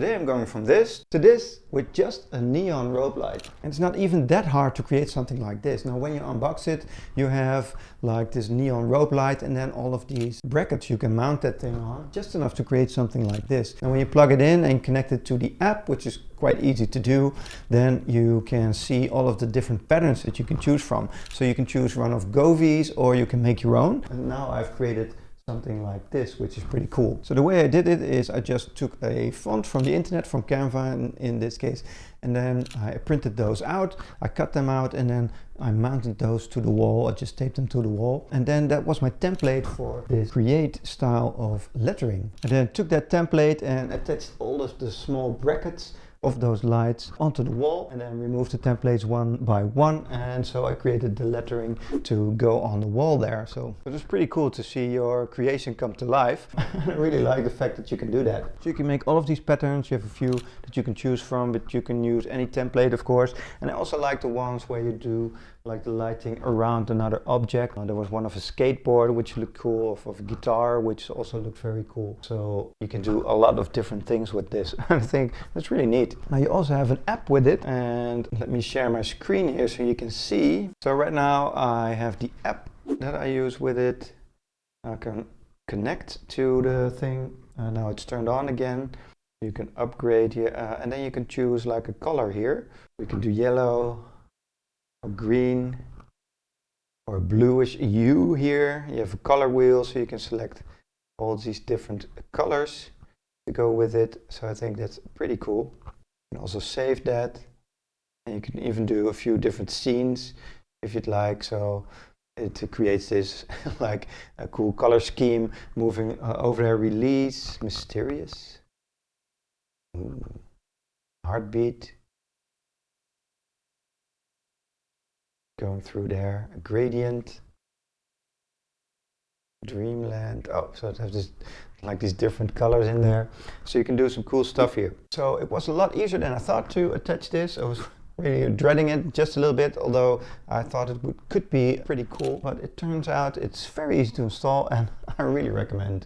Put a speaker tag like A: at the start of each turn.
A: Today I'm going from this to this with just a neon rope light. And it's not even that hard to create something like this. Now when you unbox it, you have like this neon rope light and then all of these brackets you can mount that thing on. Just enough to create something like this. And when you plug it in and connect it to the app, which is quite easy to do, then you can see all of the different patterns that you can choose from. So you can choose one of Govee's or you can make your own. And now I've created something like this, which is pretty cool. So the way I did it is I just took a font from the internet, from Canva in this case, and then I printed those out, I cut them out, and then I mounted those to the wall. I just taped them to the wall, and then that was my template for this create style of lettering. I then took that template and attached all of the small brackets of those lights onto the wall, and then removed the templates one by one, and so I created the lettering to go on the wall there. So it was pretty cool to see your creation come to life. I really like the fact that you can do that. So you can make all of these patterns. You have a few that you can choose from, but you can use any template, of course. And I also like the ones where you do like the lighting around another object. There was one of a skateboard which looked cool, of a guitar which also looked very cool. So you can do a lot of different things with this. I think that's really neat. Now you also have an app with it, and let me share my screen here so you can see. So right now I have the app that I use with it. I can connect to the thing. Now it's turned on again. You can upgrade here, and then you can choose like a color here. We can do yellow, or green, or bluish hue here. You have a color wheel, so you can select all these different colors to go with it. So I think that's pretty cool. You can also save that, and you can even do a few different scenes if you'd like. So it creates this like a cool color scheme. Moving over there, release, mysterious, ooh, heartbeat, going through there, a gradient, dreamland. Oh, so it has this like these different colors in there, so you can do some cool stuff here. So it was a lot easier than I thought to attach this. I was really dreading it just a little bit, although I thought it could be pretty cool, but it turns out it's very easy to install, and I really recommend